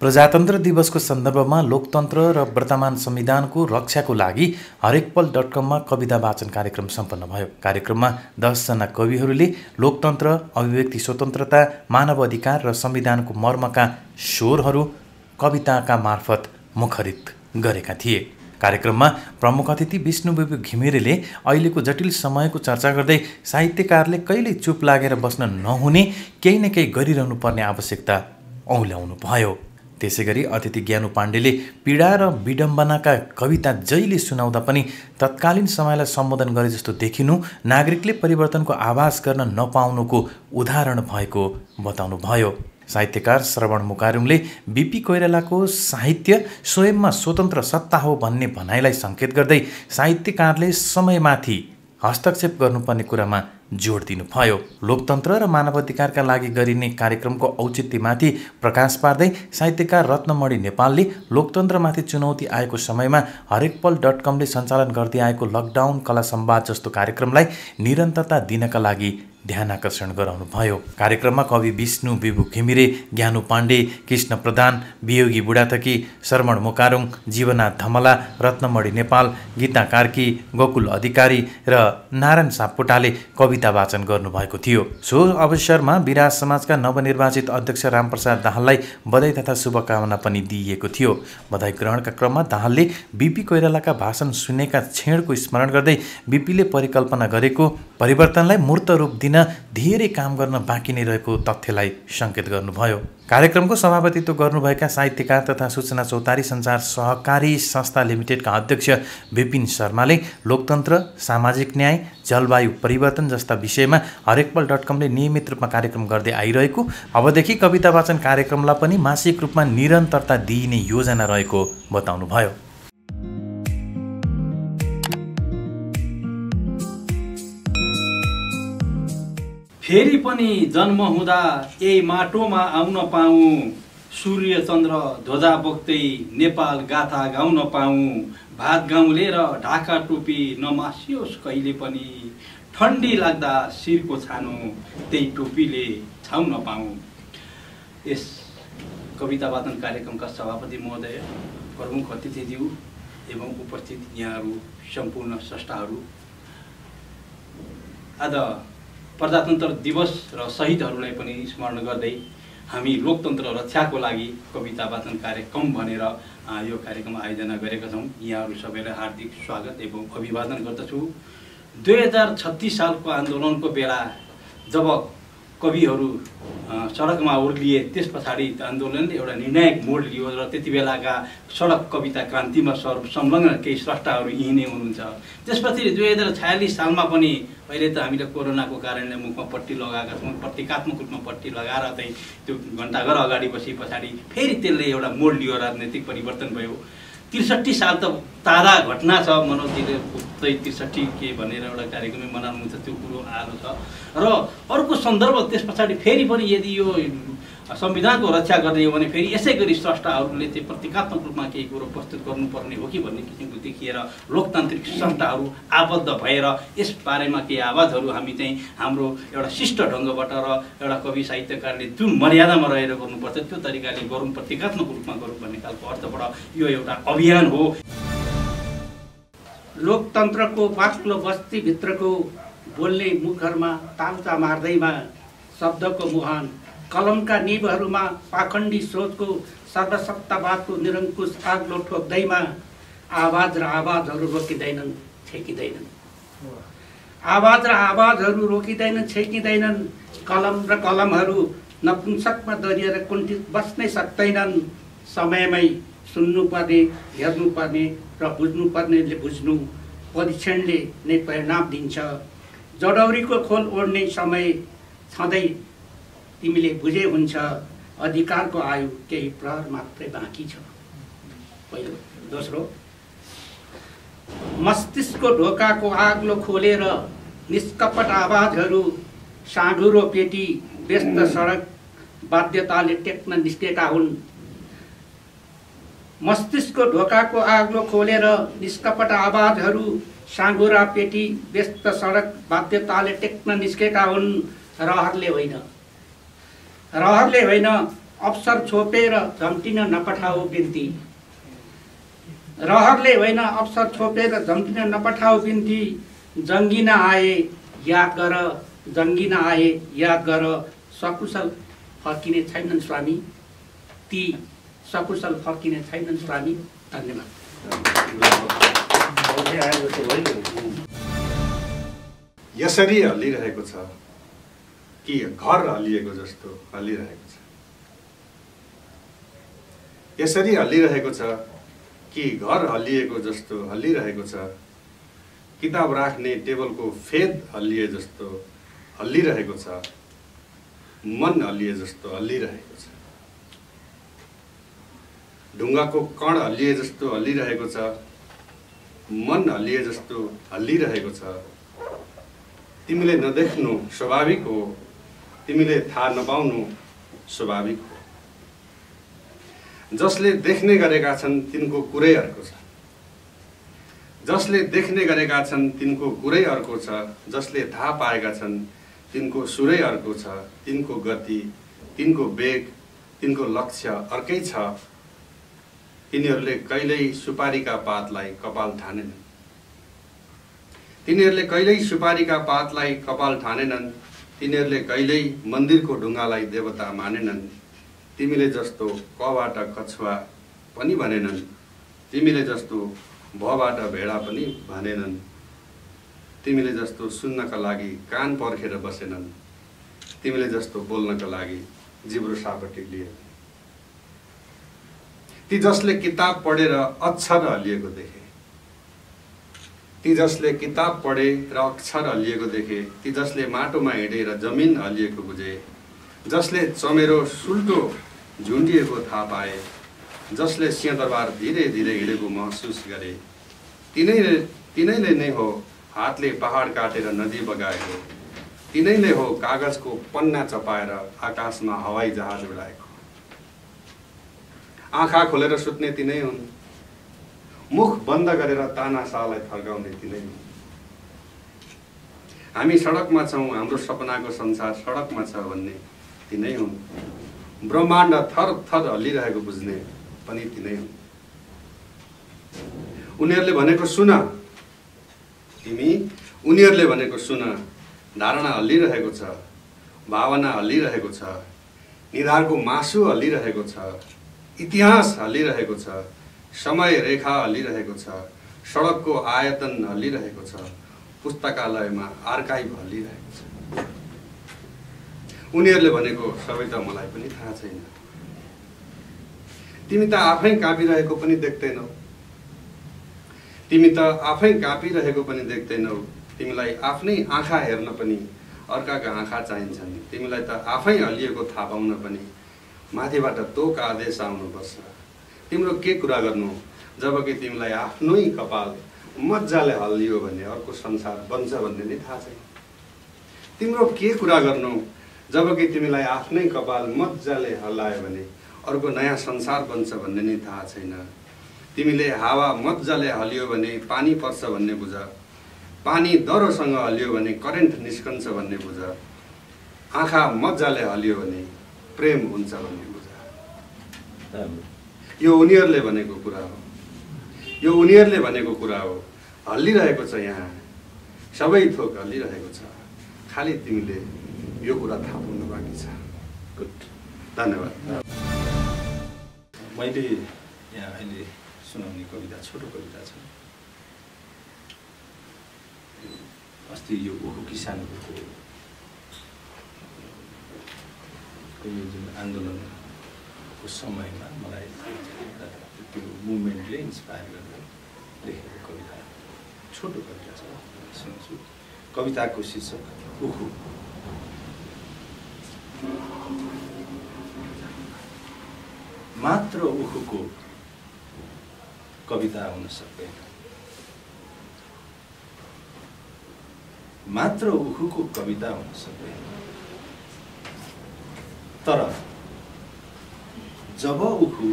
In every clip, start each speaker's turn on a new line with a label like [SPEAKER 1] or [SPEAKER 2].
[SPEAKER 1] प्रजातन्त्र दिवसको सन्दर्भमा लोकतन्त्र र वर्तमान संविधानको रक्षाको लागि हरेकपल.com कविता वाचन कार्यक्रम सम्पन्न भयो। कार्यक्रममा 10 जना कविहरूले लोकतन्त्र, अभिव्यक्ति स्वतन्त्रता, मानव अधिकार र संविधानको मर्मका स्वरहरू कविताका मार्फत मुखरित गरेका थिए। कार्यक्रममा प्रमुख अतिथि विष्णुबुबु घिमिरेले अहिलेको जटिल समयको चर्चा गर्दै साहित्यकारले कहिल्यै चुप लागेर बस्न नहुने, केही न केही गरिरहनु पर्ने आवश्यकता औल्याउनु भयो। त्यसैगरी अतिथि ज्ञानु पाण्डेले पीडा र विडम्बनाका कविता जहिले सुनाउँदा पनि तत्कालीन समयलाई सम्बोधन गरे जस्तो देखिनु नागरिकले परिवर्तनको आभास गर्न नपाउनुको उदाहरण भएको बताउनु भयो। साहित्यकार श्रवण मुकारुङले बीपी कोइरालाको साहित्य स्वयंमा स्वतन्त्र सत्ता हो भन्ने भनाइलाई सङ्केत गर्दै साहित्यकारले समयमाथि हस्तक्षेप गर्नुपर्ने कुरामा जोड दिनुभयो। लोकतन्त्र र मानवाधिकारका लागि गरिने कार्यक्रमको औचित्यमाथि प्रकाश पार्दै साहित्यकार रत्नमणि नेपालले लोकतन्त्रमाथि चुनौती आएको समयमा हरेकपल.comले सञ्चालन गर्दै आएको लकडाउन कला संवाद जस्तो कार्यक्रमलाई निरन्तरता दिनका लागि ध्यान आकर्षण गराउनुभयो। कार्यक्रममा कवि विष्णुबुबु घिमिरे, ज्ञानु पाण्डे, कृष्ण प्रधान, वियोगी बुढाथकी, शरवण मुकारुङ, जीवनाथ धमला, रत्नमणि नेपाल, गीता कार्की, गोकुल अधिकारी र नारायण सापकोटाले कविता वाचन गर्नुभएको थियो। सो अवसरमा विराज समाजका नवनिर्वाचित अध्यक्ष रामप्रसाद दाहाललाई बधाई तथा शुभकामना पनि दिइएको थियो। बधाई ग्रहणका क्रममा दाहालले बीपी कोइरालाका भाषण सुनेका क्षणको स्मरण गर्दै बीपीले परिकल्पना गरेको परिवर्तनलाई मूर्त रूप दिन धेरै काम गर्न बाँकी नै रहेको तथ्यलाई सङ्केत गर्नुभयो। कार्यक्रमको सभापतित्व गर्नुभएका साहित्यकार तथा सूचना चौतारी सञ्चार सहकारी संस्था लिमिटेडका अध्यक्ष विपिन शर्माले लोकतन्त्र, सामाजिक न्याय, जलवायु परिवर्तन जस्ता विषयमा हरेकपल.comले नियमित रूपमा कार्यक्रम गर्दै आइरहेको, अबदेखि कविता वाचन कार्यक्रमलाई पनि मासिक रूपमा निरन्तरता दिइने योजना रहेको बताउनुभयो।
[SPEAKER 2] फेरि पनि जन्म हुँदा यही माटोमा आउन पाऊँ, सूर्य चन्द्र ध्वजा बोक्दै नेपाल गाथा गाउन पाऊँ, भात गाउँले र ढाका टोपी नमासियोस् कहिले पनि, ठन्डी लाग्दा शिरको छानो त्यही टोपीले छाउन पाऊँ। यस कविता वाचन कार्यक्रमका सभापति महोदय, प्रमुख अतिथिज्यू एवं उपस्थित यहाँहरू सम्पूर्ण स्रष्टाहरू, आज प्रजातन्त्र दिवस र शहीदहरूलाई पनि स्मरण गर्दै हामी लोकतन्त्र रक्षाको लागि कविता वाचन कार्यक्रम भनेर यो कार्यक्रम आयोजना गरेका छौँ। यहाँहरू सबैलाई हार्दिक स्वागत एवं अभिवादन गर्दछु। 2036 सालको आन्दोलनको बेला जब कविहरू सडकमा ओर्लिए, त्यस पछाडि आन्दोलनले एउटा निर्णायक मोड लियो र त्यति बेलाका सडक कविता क्रान्तिमा संलग्न केही स्रष्टाहरू यहीँ नै हुनुहुन्छ। त्यसपछि 2046 सालमा पनि अहिले त हामीले कोरोनाको कारणले मुखमा पट्टी लगाएका छौँ, प्रतीकात्मक रूपमा पट्टी लगाएर चाहिँ त्यो घन्टाघर अगाडि बसे पछाडि फेरि त्यसले एउटा मोड लियो, राजनैतिक परिवर्तन भयो। 63 साल त ताजा घटना छ, मनोजीले 63 के भनेर एउटा कार्यक्रममै मनाउनुहुन्छ, त्यो कुरो आएको छ। र अर्को सन्दर्भ त्यस पछाडि फेरि पनि यदि यो संविधानको रक्षा गर्ने हो भने फेरि यसै गरी स्रष्टाहरूले चाहिँ प्रतीकात्मक रूपमा केही कुरो प्रस्तुत गर्नुपर्ने हो कि भन्ने किसिमको देखिएर लोकतान्त्रिक संस्थाहरू आबद्ध भएर यस बारेमा केही आवाजहरू हामी चाहिँ हाम्रो एउटा शिष्ट ढङ्गबाट र एउटा कवि साहित्यकारले जुन मर्यादामा रहेर गर्नुपर्छ त्यो तरिकाले गरौँ, प्रतीकात्मक रूपमा गरौँ भन्ने खालको अर्थबाट यो एउटा अभियान हो।
[SPEAKER 3] लोकतन्त्रको बाक्लो बस्तीभित्रको बोल्ने मुखहरूमा तालचा मार्दैमा शब्दको मुहान, कलमका निबहरूमा पाखण्डी सोचको सर्वसत्तावादको निरङ्कुश आग्लो ठोक्दैमा आवाज र आवाजहरू रोकिँदैनन्, छेकिँदैनन्। आवाज र आवाजहरू रोकिँदैनन्, छेकिँदैनन्। कलम र कलमहरू नपुंसकमा दरिएर कुण्ठित बस्नै सक्दैनन्। समयमै सुन्नुपर्ने, हेर्नुपर्ने र बुझ्नुपर्नेले बुझ्नु, परीक्षणले नै परिणाम दिन्छ। जडौरीको खोल ओढ्ने समय छँदै तिमीले बुझे हुन्छ, अधिकारको आयु केही प्रहर मात्रै बाँकी छ। पहिलो। दोस्रो, मस्तिष्कको ढोकाको आग्लो खोलेर निष्कपट आवाजहरू साँघुरो पेटी व्यस्त सडक बाध्यताले टेक्न निस्केका हुन्। मस्तिष्कको ढोकाको आग्लो खोलेर निष्कपट आवाजहरू साँघुरा पेटी व्यस्त सडक बाध्यताले टेक्न निस्केका हुन्। रहरले होइन, अवसर छोपेर झम्टिन नपठाऊ बिन्ती। रहरले होइन अवसर छोपेर झम्टिन नपठाऊ बिन्ती। जङ्गिन आए याद गर, जङ्गिन आए याद गर, सकुशल फर्किने छैनन् स्वामी, ती सकुशल फर्किने छैनन् स्वामी। धन्यवाद।
[SPEAKER 4] यसरी हल्लिरहेको छ कि घर हल्लिएको जस्तो हल्लिरहेको छ। यसरी हल्लिरहेको छ कि घर हल्लिएको जस्तो हल्लिरहेको छ। किताब राख्ने टेबलको फेद हल्लिए जस्तो हल्लिरहेको छ। मन हल्लिए जस्तो हल्लिरहेको छ। ढुङ्गाको कण हल्लिए जस्तो हल्लिरहेको छ। मन हल्लिए जस्तो हल्लिरहेको छ। तिमीले नदेख्नु स्वाभाविक हो, तिमीले थाहा नपाउनु स्वाभाविक हो। जसले देख्ने गरेका छन् तिनको कुरै अर्को छ। जसले देख्ने गरेका छन् तिनको कुरै अर्को छ। जसले थाहा पाएका छन् तिनको सुरै अर्को छ। तिनको गति, तिनको वेग, तिनको लक्ष्य अर्कै छ। तिनीहरूले कहिल्यै सुपारीका पातलाई कपाल ठानेनन्। तिनीहरूले कहिल्यै सुपारीका पातलाई कपाल ठानेनन्। तिनीहरूले कहिल्यै मन्दिरको ढुङ्गालाई देवता मानेनन्। तिमीले जस्तो कबाट कछुवा पनि भनेनन्। तिमीले जस्तो भबाट भेडा पनि भनेनन्। तिमीले जस्तो सुन्नका लागि कान पर्खेर बसेनन्। तिमीले जस्तो बोल्नका लागि जिब्रो सापटी लिए। ती जसले किताब पढेर अक्षर हल्लिएको देखे, ती जसले किताब पढे र अक्षर हल्लिएको देखे, ती जसले माटोमा हिँडेर जमिन हल्लिएको बुझे, जसले चमेरो सुल्टो झुन्डिएको थाहा पाए, जसले सिंहदरबार धीरे धीरे हिँडेको महसुस गरे, तिनैले नै हो हातले पहाड काटेर नदी बगाएको। तिनैले हो कागजको पन्ना चपाएर आकाशमा हवाई जहाज उडाएको। आँखा खोलेर सुत्ने तिनै हुन्। मुख बन्द गरेर तानाशाहलाई थर्काउने तिनै हुन्। हामी सडकमा छौँ, हाम्रो सपनाको संसार सडकमा छ भन्ने तिनै हुन्। ब्रह्माण्ड थर थर हल्लिरहेको बुझ्ने पनि तिनै हुन्। उनीहरूले भनेको सुन, तिमी उनीहरूले भनेको सुन। धारणा हल्लिरहेको छ, भावना हल्लिरहेको छ, निधारको मासु हल्लिरहेको छ, इतिहास हल्लिरहेको छ, समय रेखा हल्लिरहेको छ, सडकको आयतन हल्लिरहेको छ, पुस्तकालयमा आर्काइभ हल्लिरहेको छ। उनीहरूले भनेको सबै त मलाई पनि थाहा छैन। तिमी त आफै काँपिरहेको पनि देख्दैनौ। तिमी त आफै काँपिरहेको पनि देख्दैनौ। तिमीलाई आफ्नै आँखा हेर्न पनि अर्काका आँखा चाहिन्छन्। तिमीलाई त आफै हल्लिएको थाहा पाउन पनि माथिबाट तोक आदेश आउनुपर्छ। तिम्रो के कुरा गर्नु जबकि तिमीलाई आफ्नै कपाल मजाले हल्लियो भने अर्को संसार बन्छ भन्ने नै थाहा छैन। तिम्रो के कुरा गर्नु जबकि तिमीलाई आफ्नै कपाल मजाले हल्लायो भने अर्को नयाँ संसार बन्छ भन्ने नै थाहा छैन। तिमीले हावा मजाले हल्लियो भने पानी पर्छ भन्ने बुझ। पानी दरोसँग हल्लियो भने करेन्ट निस्कन्छ भन्ने बुझ। आँखा मजाले हल्लियो भने प्रेम हुन्छ भन्ने बुझ। यो उनीहरूले भनेको कुरा हो। यो उनीहरूले भनेको कुरा हो। हल्लिरहेको छ यहाँ, सबै थोक हल्लिरहेको छ। खालि तिमीले यो कुरा थाहा पाउनु बाँकी छ। गुड, धन्यवाद।
[SPEAKER 2] मैले यहाँ अहिले सुनाउने कविता छोटो कविता छ। अस्ति यो ओखु किसानको यो जुन आन्दोलनको समयमा मलाई त्यो मुभमेन्टले इन्सपायर गरेर लेखेको कविता, छोटो कविता छ, सुन्छु। कविताको शीर्षक ओखु। मात्र ओखुको कविता हुन सक्दैन। मात्र ओखुको कविता हुन सक्दैन। तर जब ओखु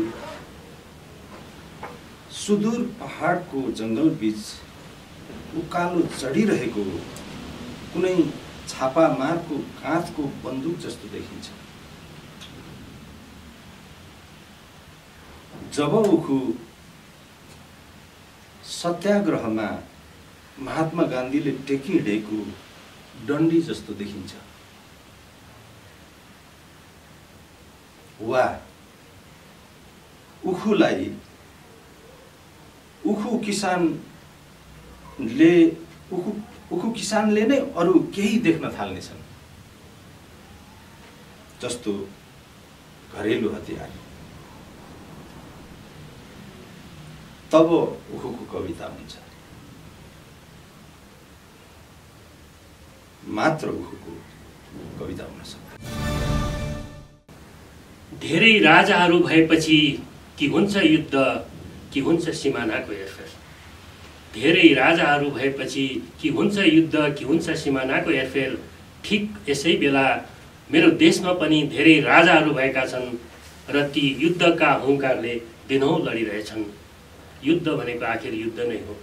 [SPEAKER 2] सुदूर पहाडको जङ्गल बीच उकालो चढिरहेको कुनै छापामारको काँचको बन्दुक जस्तो देखिन्छ।
[SPEAKER 5] जब उखु सत्याग्रहमा महात्मा गान्धीले टेकिहिँडेको डन्डी जस्तो देखिन्छ, वा उखुलाई उखु किसानले नै अरू केही देख्न थाल्नेछन्, जस्तो घरेलु हतियार, तब उखुको कविता हुन्छ। मात्र उखुको कविता हुन सक्छ।
[SPEAKER 6] धेरै राजाहरू भएपछि कि हुन्छ युद्ध कि हुन्छ सिमानाको हेरफेर, धेरै राजाहरू भएपछि कि हुन्छ युद्ध कि हुन्छ सिमानाको हेरफेर। ठिक यसै बेला मेरो देशमा पनि धेरै राजाहरू भएका छन् र ती युद्धका हुङ्कारले दिनहुँ लडिरहेछन्। युद्ध भनेको आखिर युद्ध नै हो,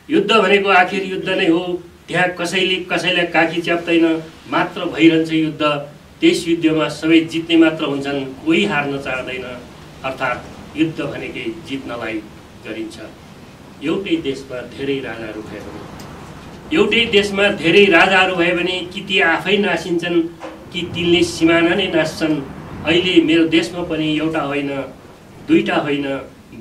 [SPEAKER 6] युद्ध भनेको आखिर युद्ध नै हो। त्यहाँ कसैले काखी च्याप्दैन, मात्र भइरहन्छ युद्ध। त्यस युद्धमा सबै जित्ने मात्र हुन्छन्, कोही हार्न चाहदैन। अर्थात् युद्ध भनेकै जित्नलाई गरिन्छ। एउटै देशमा धेरै राजाहरू भए भने कि ती आफै नासिन्छन् कि तिनले सिमाना नै नाच्छन्। अहिले मेरो देशमा पनि एउटा होइन, दुईटा होइन,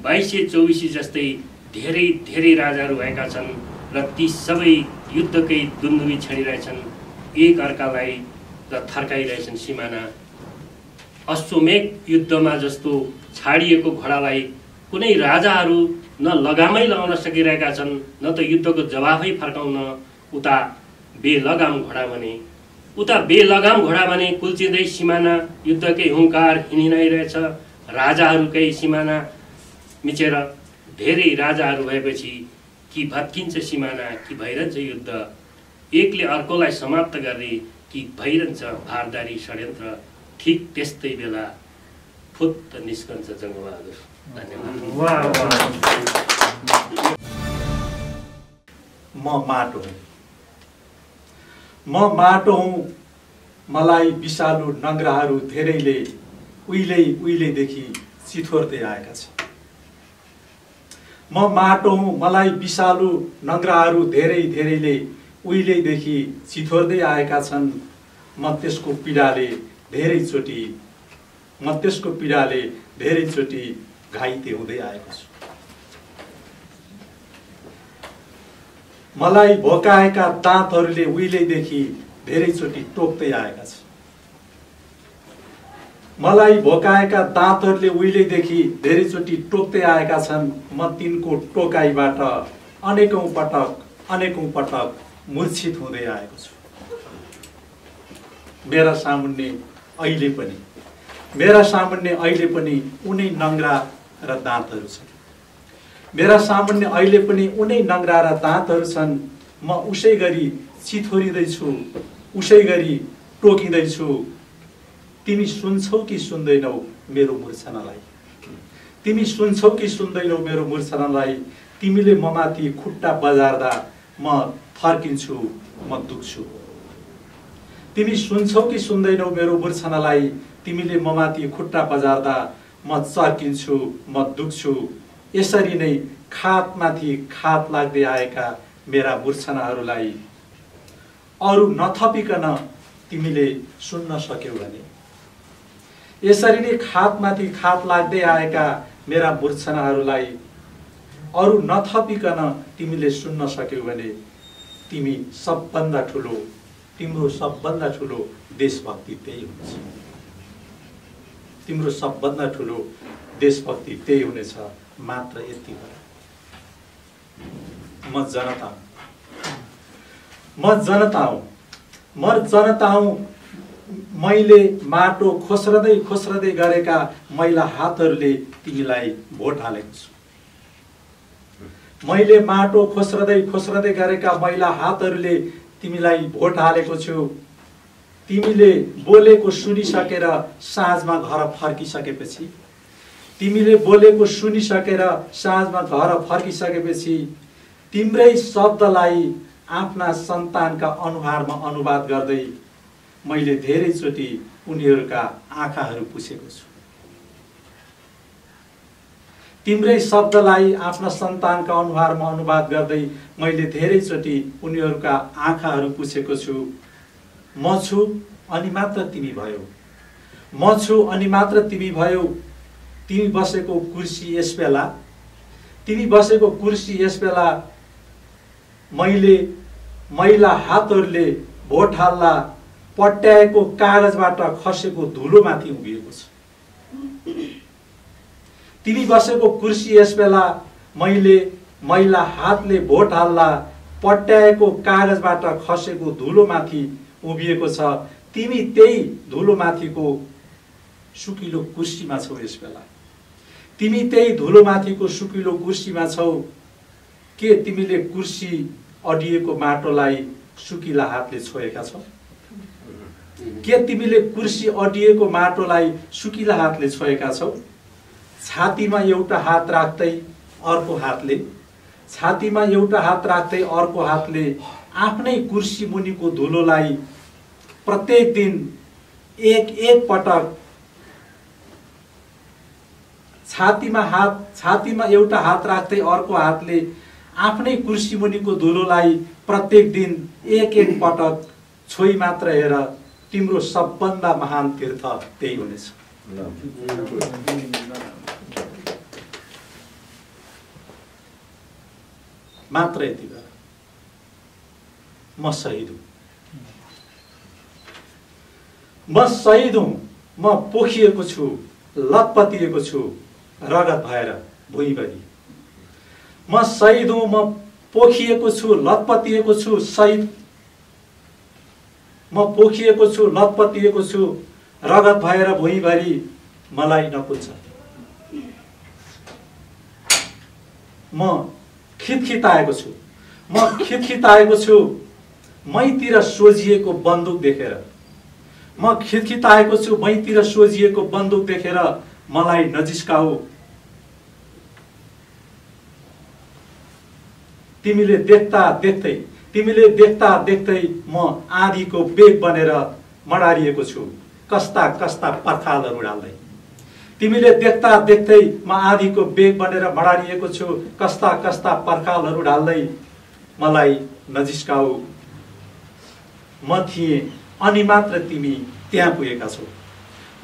[SPEAKER 6] 2224 जस्तै धेरै राजाहरू भएका छन् र ती सबै युद्धकै दुन्दुभी छेडिरहेछन्, एक अर्कालाई र थर्काइरहेछन् सिमाना। अश्वमेध युद्धमा जस्तो छाडिएको घोडालाई कुनै राजाहरू न लगामै लगाउन सकिरहेका छन्, न त युद्धको जवाफै फर्काउन। उता बेलगाम घोडा भने कुल्चिँदै सिमाना, युद्धकै हुङ्कार हिँडिरहेछ राजाहरूकै सिमाना मिचेर। धेरै राजाहरू भएपछि कि भत्किन्छ सिमाना कि भइरहन्छ युद्ध, एकले अर्कोलाई समाप्त गर्ने कि भइरहन्छ भारदारी षड्यन्त्र। ठिक त्यस्तै बेला फुत्त निस्कन्छ जङ्गबहादुर। धन्यवाद।
[SPEAKER 5] म माटो हुँ, मलाई विषालु नङ्ग्राहरू धेरैले उहिलेदेखि चिथोर्दै आएका छन्। म माटो हुँ, मलाई विषालु नङ्ग्राहरू धेरैले उहिलेदेखि चिथोर्दै आएका छन्। म त्यसको पीडाले धेरैचोटि घाइते हुँदै आएको छु। मलाई भोकाएका दाँतहरूले उहिलेदेखि धेरैचोटि टोक्दै आएका छन्। म तिनको टोकाइबाट अनेकौं पटक मूर्छित हुँदै आएको छु। मेरा सामुन्ने अहिले पनि उनै नङ्ग्रा र दाँतहरू छन्। म उसै गरी चिथोरिँदैछु, उसै गरी टोकिँदैछु। तिमी सुन्छौ कि सुन्दैनौ मेरो मूर्छनालाई? तिमीले ममाथि खुट्टा बजार्दा म फर्किन्छु, म दुख्छु। तिमी सुन्छौ कि सुन्दैनौ मेरो मूर्छनालाई? तिमीले ममाथि खुट्टा बजार्दा म चर्किन्छु, म दुख्छु। यसरी नै खातमाथि खात लाग्दै आएका मेरा मूर्छनाहरूलाई अरू नथपिकन तिमीले सुन्न सक्यौ भने, यसरी नै खातमाथि खात लाग्दै आएका मेरा मूर्छनाहरूलाई अरू नथपिकन तिमीले सुन्न सक्यौ भने, तिम्रो सबभन्दा ठुलो देशभक्ति त्यही हुन्छ। तिम्रो सबभन्दा ठुलो देशभक्ति त्यही हुनेछ। मात्र यति हो। म जनता हुँ। मैले माटो खोस्रदै गरेका मैला हातहरूले तिमीलाई भोट हालेको छु। मैले माटो खोस्रदै गरेका मैला हातहरूले तिमीलाई भोट हालेको छु। तिमीले बोलेको सुनिसकेर साँझमा घर फर्किसकेपछि तिम्रै शब्दलाई आफ्ना सन्तानका अनुहारमा अनुवाद गर्दै मैले धेरैचोटि उनीहरूका आँखाहरू पुछेको छु। तिम्रै शब्दलाई आफ्ना सन्तानका अनुहारमा अनुवाद गर्दै मैले धेरैचोटि उनीहरूका आँखाहरू पुछेको छु। म छु अनि मात्र तिमी भयो, म छु अनि मात्र तिमी भयो। तिमी बसेको कुर्सी यस बेला, तिमी बसेको कुर्सी यस बेला मैला हातहरूले भोट हाल्दा पट्याएको कागजबाट खसेको धुलोमाथि उभिएको छ। तिमी बसेको कुर्सी यस बेला मैला हातले भोट हाल्दा पट्याएको कागजबाट खसेको धुलोमाथि उभिएको छ। तिमी त्यही धुलोमाथिको सुकिलो कुर्सीमा छौ यस बेला, तिमी त्यही धुलोमाथिको सुकिलो कुर्सीमा छौ। के तिमीले कुर्सी अडिएको माटोलाई सुकिला हातले छोएका छौ? के तिमीले कुर्सी अडिएको माटोलाई सुकिला हातले छोएका छौ? छातीमा एउटा हात राख्दै अर्को हातले, छातीमा एउटा हात राख्दै अर्को हातले आफ्नै कुर्सी मुनिको धुलोलाई प्रत्येक दिन एक पटक छातीमा एउटा हात राख्दै अर्को हातले आफ्नै कुर्सी मुनिको धुलोलाई प्रत्येक दिन एक पटक छोई मात्र हेर। तिम्रो सबभन्दा महान तीर्थ त्यही हुनेछ। मात्र यति गर, म शहीद हुँ, म शहीद हुँ, म पोखिएको छु, लतपतिएको छु रगत भएर भुइँभरि। म शहीद हुँ, म पोखिएको छु, लतपतिएको छु, शहीद म पोखिएको छु, लतपतिएको छु रगत भएर भुइँभरि। मलाई नपुन्छ, म खितखिताएको छु, म खितखिताएको छु मैतिर सोझिएको बन्दुक देखेर। म खितखिताएको छु मैतिर सोझिएको बन्दुक देखेर। मलाई नजिस्काऊ, तिमीले देख्दा देख्दै म आँधीको बेग बनेर मडारिएको छु कस्ता कस्ता पर्खालहरू डाल्दै। तिमीले देख्दा देख्दै म आँधीको बेग बनेर मडारिएको छु कस्ता कस्ता पर्खालहरू डाल्दै। मलाई नजिस्काऊ, म थिएँ अनि मात्र तिमी त्यहाँ पुगेका छौ,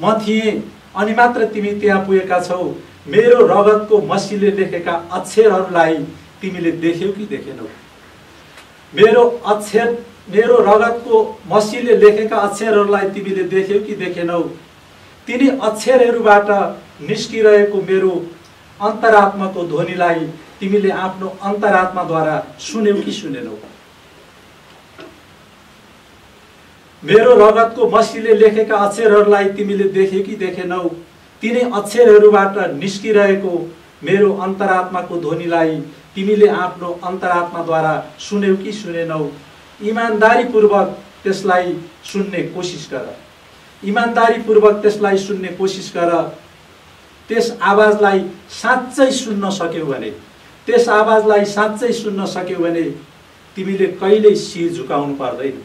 [SPEAKER 5] म थिएँ अनि मात्र तिमी त्यहाँ पुगेका छौ। मेरो रगतको मसीले लेखेका अक्षरहरूलाई तिमीले देख्यौ कि देखेनौ? मेरो रगतको मसीले लेखेका अक्षरहरूलाई तिमीले देख्यौ कि देखेनौ? तिनी अक्षरहरूबाट निस्किरहेको मेरो अन्तरात्माको ध्वनिलाई तिमीले आफ्नो अन्तरात्माद्वारा सुन्यौ कि सुनेनौ? मेरो रगतको मसीले लेखेका अक्षरहरूलाई तिमीले देख्यौ कि देखेनौ? तिनी अक्षरहरूबाट निस्किरहेको मेरो अन्तरात्माको ध्वनिलाई तिमीले आफ्नो अन्तरात्माद्वारा सुन्यौ कि सुनेनौ? इमानदारीपूर्वक त्यसलाई सुन्ने कोसिस गर, इमानदारीपूर्वक त्यसलाई सुन्ने कोसिस गर। त्यस आवाजलाई साँच्चै सुन्न सक्यौ भने, त्यस आवाजलाई साँच्चै सुन्न सक्यौ भने तिमीले कहिल्यै शिर झुकाउनु पर्दैन।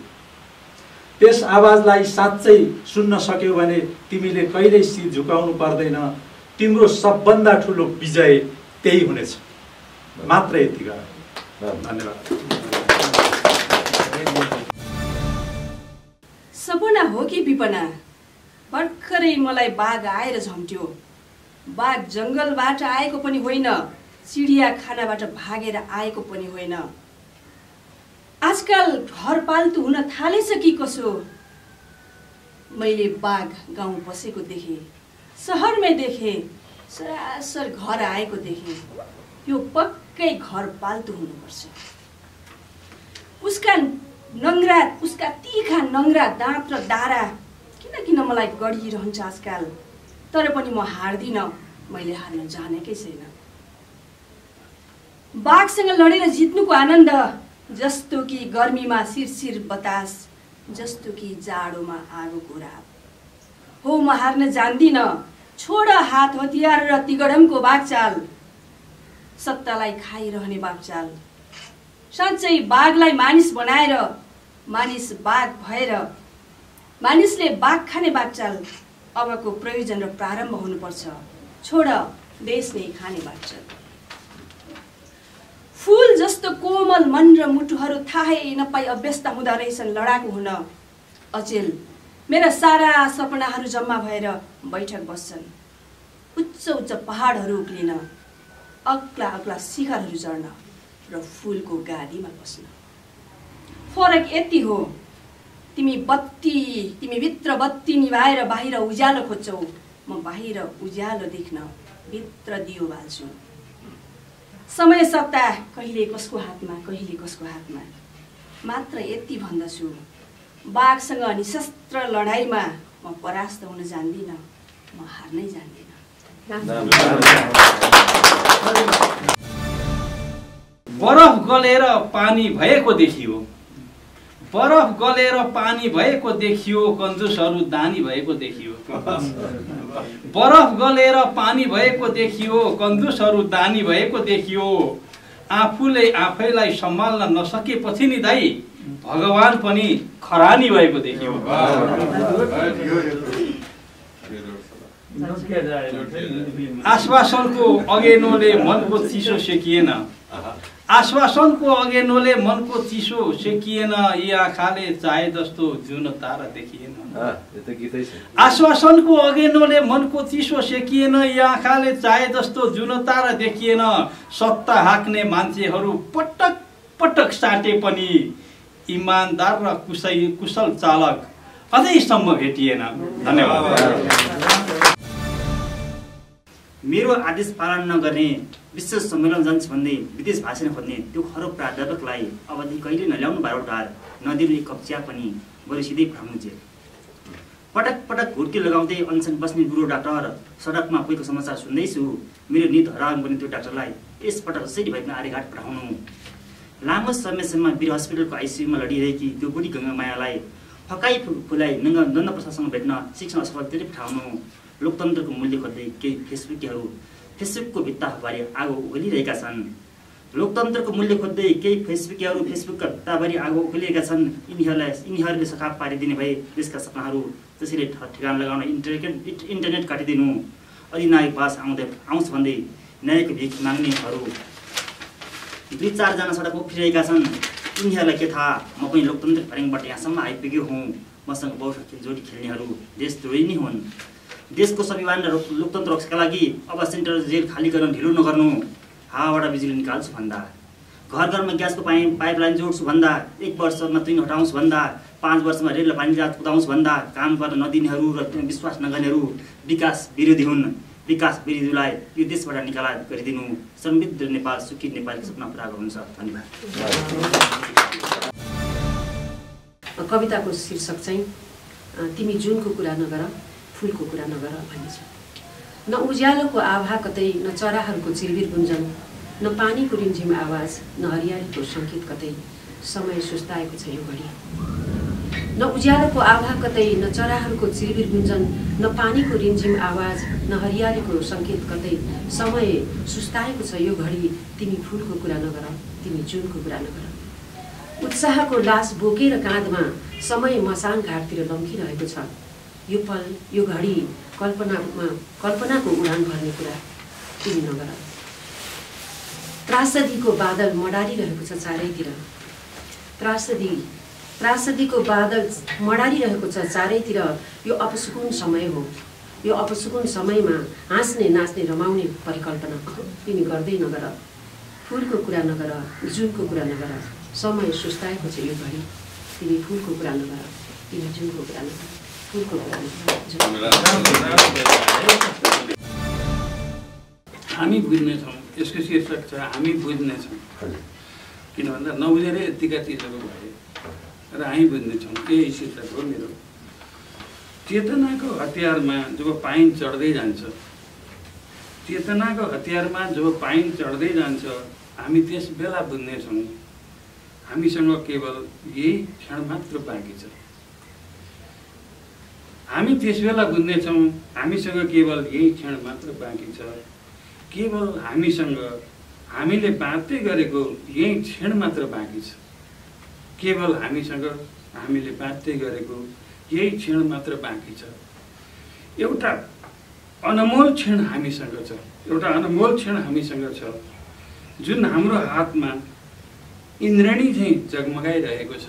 [SPEAKER 5] त्यस आवाजलाई साँच्चै सुन्न सक्यौ भने तिमीले कहिल्यै शिर झुकाउनु पर्दैन। तिम्रो सबभन्दा ठुलो विजय त्यही हुनेछ। मात्र यति गर। धन्यवाद।
[SPEAKER 7] सपना हो कि विपना? भर्खरै मलाई बाघ आएर झम्ट्यो। बाघ जङ्गलबाट आएको पनि होइन, चिडियाखानाबाट भागेर आएको पनि होइन। आजकल घर पाल्तु हुन थालेछ कि कसो? मैले बाघ गाउँ बसेको देखेँ, सहरमै देखेँ, सरासर घर आएको देखेँ। यो पक्कै घर पाल्तु हुनुपर्छ। उसका तीखा नङ्ग्रा दाँत र दारा किन मलाई गढिरहन्छ आजकल। तर पनि म हार्दिनँ, मैले हार्न जानेकै छैन। बाघसँग लडेर जित्नुको आनन्द जस्तो कि गर्मीमा शिरशिर बतास, जस्तो कि जाडोमा आगोको राप हो। म हार्न जान्दिनँ। छोड हात हतियार र तिगडमको बाघचाल, सत्तालाई खाइरहने बाघचाल। साँच्चै बाघलाई मानिस बनाएर, मानिस बाघ भएर, मानिसले बाघ खाने बाघचाल अबको प्रयोजन र प्रारम्भ हुनुपर्छ। छोड देश नै खाने बाँच्छन्। फूल जस्तो कोमल मन र मुटुहरू थाहै नपाई अभ्यस्त हुँदा रहेछन् लडाकु हुन। अचेल मेरा सारा सपनाहरू जम्मा भएर बैठक बस्छन्। उच्च उच्च पहाडहरू उक्लिन, अग्ला अग्ला शिखरहरू चढ्न र फूलको गाडीमा बस्न। फरक यति हो, तिमी भित्र बत्ती निभाएर बाहिर उज्यालो खोज्छौ, म बाहिर उज्यालो देख्न भित्र दियो बाल्छु। समय सत्ता कहिले कसको हातमा कहिले कसको हातमा। मात्र यति भन्दछु, बाघसँग निशस्त्र लडाइँमा म परास्त हुन जान्दिनँ, म हार्नै जान्दिनँ।
[SPEAKER 2] बरफ गलेर पानी भएको देखियो, बरफ गलेर पानी भएको देखियो, कन्जुसहरू दानी भएको देखियो। बरफ गलेर पानी भएको देखियो, कन्जुसहरू दानी भएको देखियो। आफूले आफैलाई सम्हाल्न नसकेपछि नि दाइ भगवान पनि खरानी भएको देखियो। आश्वासनको अगेनोले मनको चिसो सेकिएन, आश्वासनको अगेनोले मनको चिसो सेकिएन, यी आँखाले चाहे जस्तो जुन तारा देखिएन। आश्वासनको अगेनोले मनको चिसो सेकिएन, यी आँखाले चाहे जस्तो जुन तारा देखिएन। सत्ता हाक्ने मान्छेहरू पटक पटक साटे पनि इमानदार र कुशल चालक अझैसम्म भेटिएन। धन्यवाद।
[SPEAKER 8] मेरो आदेश पालन नगर्ने, विश्व सम्मेलन जान्छ भन्दै विदेश भाषण खोज्ने त्यो खरो प्राध्यापकलाई अवधि कहिले नल्याउनु बारोटार, नदिनु एक कप चिया पनि, बरु सिधै पठाउनु जेल। पटक पटक घुर्की लगाउँदै अनसन बस्ने बुढो डाक्टर, सडकमा कोहीको समाचार सुन्दैछु, मेरो निद हराम गर्ने त्यो डाक्टरलाई यसपटक कसरी भए पनि आर्यघाट पठाउनु। लामो समयसम्म वीर हस्पिटलको आइसियुमा लडिरहेकी त्यो बुढी गङ्गामायालाई फकाई फुलाई नन्द प्रसादसँग भेट्न शिक्षण अस्पतालतिर पठाउनु। लोकतन्त्रको मूल्य खोज्दै केही फेसबुकको भित्ताभरि आगो उखलिरहेका छन्। लोकतन्त्रको मूल्य खोज्दै केही फेसबुकका भित्ताभरि आगो उखलिरहेका छन्। यिनीहरूले सखाप पारिदिने भए देशका सपनाहरू त्यसैले ठेगान लगाउन इन्टरनेट काटिदिनु। अधिनायक बास आउँछ भन्दै न्यायको भिख माग्नेहरू 2-4 जना सडकमा उफ्रिरहेका छन्। यिनीहरूलाई के थाहा, म पनि लोकतन्त्र फर्याङबाट यहाँसम्म आइपुगेको हुँ। मसँग बहु जोडी खेल्नेहरू देशद्रोही नै हुन्। देशको संविधान र लोकतन्त्र रक्षाका लागि अब सेन्ट्रल जेल खाली गर्न ढिलो नगर्नु। हावाबाट बिजुली निकाल्छु भन्दा, घर घरमा ग्यासको पाइपलाइन जोड्छु भन्दा, 1 वर्षमा तुइन हटाउँछु भन्दा, 5 वर्षमा रेल र पानी जहाज कुदाउँछु भन्दा, काम गर्न नदिनेहरू र विश्वास नगर्नेहरू विकास विरोधी हुन्। विकास विरोधीलाई यो देशबाट निकाला गरिदिनु। समृद्ध नेपाल, सुखी नेपालको सपना पुरा गर्नुहुन्छ। धन्यवाद।
[SPEAKER 9] कविताको शीर्षक चाहिँ तिमी जुनको कुरा नगर, फुलको कुरा नगर भन्ने छ। न उज्यालोको आभा कतै, न चराहरूको चिरबिर गुन्जन, न पानीको रिमझिम आवाज, न हरियालीको सङ्केत कतै, समय सुस्ताएको छ यो घडी। न उज्यालोको आभा कतै, न चराहरूको चिरबिर गुन्जन, न पानीको रिमझिम आवाज, न हरियालीको सङ्केत कतै, समय सुस्ताएको छ यो घडी। तिमी फुलको कुरा नगर, तिमी जुनको कुरा नगर। उत्साहको लास बोकेर काँधमा समय मसान घाटतिर लम्किरहेको छ। यो पल, यो घडी कल्पनाको उडान भर्ने कुरा तिमी नगर। त्रासदीको बादल मडारिरहेको छ चारैतिर, त्रासदीको बादल मडारिरहेको छ चारैतिर। यो अपसुकुन समय हो। यो अपसुकुन समयमा हाँस्ने, नाच्ने, रमाउने परिकल्पना तिमी गर्दै नगर। फुलको कुरा नगर, जुनको कुरा नगर। समय सुस्ताएको छ यो घडी। तिमी फुलको कुरा नगर, तिमी जुनको कुरा नगर। फुलको कुरा नगर।
[SPEAKER 2] हामी बुझ्नेछौँ, यसको शीर्षक छ हामी बुझ्नेछौँ। किन भन्दा नबुझेर यतिका चिजहरू भए र हामी बुझ्नेछौँ, यही शीर्षक हो मेरो। चेतनाको हतियारमा जब पाइन चढ्दै जान्छ, चेतनाको हतियारमा जब पाइन चढ्दै जान्छ, हामी त्यस बेला बुझ्नेछौँ हामीसँग केवल यही क्षण मात्र बाँकी छ। हामी त्यस बेला बुझ्नेछौँ हामीसँग केवल यही क्षण मात्र बाँकी छ। केवल हामीसँग हामीले बाँच्दै गरेको यही क्षण मात्र बाँकी छ। केवल हामीसँग हामीले बाँच्दै गरेको यही क्षण मात्र बाँकी छ। एउटा
[SPEAKER 3] अनमोल क्षण हामीसँग छ, एउटा अनमोल क्षण हामीसँग छ जुन हाम्रो हातमा इन्द्रणी चाहिँ जगमगाइरहेको छ,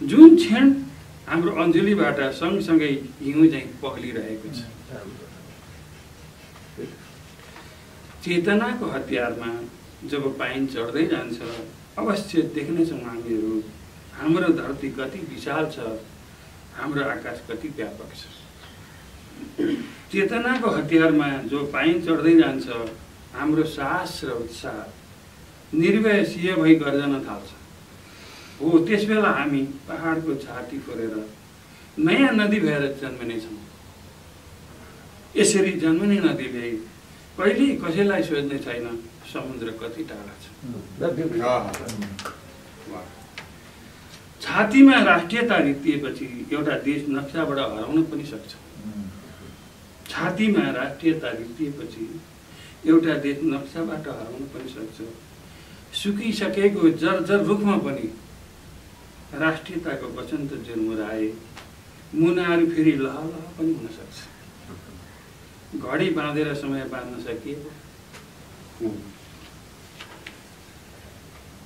[SPEAKER 3] जुन क्षण हाम्रो अञ्जुलीबाट सँगसँगै हिउँ चाहिँ पग्लिरहेको छ। चेतनाको हतियारमा जब पाइन चढ्दै जान्छ अवश्य देख्नेछौँ हामीहरू हाम्रो धरती कति विशाल छ, हाम्रो आकाश कति व्यापक छ। चेतनाको हतियारमा जो पाइन चढ्दै जान्छ हाम्रो साहस र उत्साह निर्भय सिंह भई गर्जन थाल्छ। हो त्यसबेला हामी पहाडको छाती फोरेर नयाँ नदी भएर जन्मनेछौँ। यसरी जन्मने नदीले कहिल्यै कसैलाई सोध्ने छैन समुद्र कति टाढा छ। छातीमा राष्ट्रियता रित्तिएपछि एउटा देश नक्साबाट हराउन पनि सक्छ। छातीमा राष्ट्रियता रित्तिएपछि एउटा देश नक्साबाट हराउन पनि सक्छ। सुकिसकेको जर्जर रुखमा पनि राष्ट्रियताको वसन्त जन्मुराए मुनाहरू फेरि लहलह पनि हुन सक्छ। घडी बाँधेर समय बाँध्न सकिएको,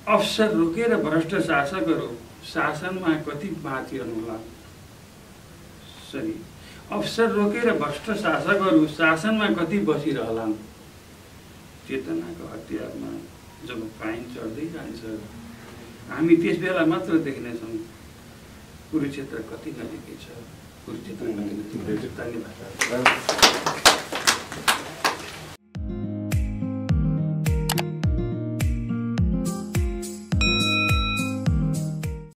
[SPEAKER 3] अवसर रोकेर भ्रष्ट शासकहरू शासनमा कति बाँचिरहनुहोला। अवसर रोकेर भ्रष्ट शासकहरू शासनमा कति बसिरहलान्। चेतनाको हतियारमा जब पाइन चढ्दै जान्छ हामी त्यस बेला मात्र देख्नेछौँ कुरुक्षेत्र कति नजिकै छ, कुरुक्षेत्र कति नजिकै छ। धन्यवाद।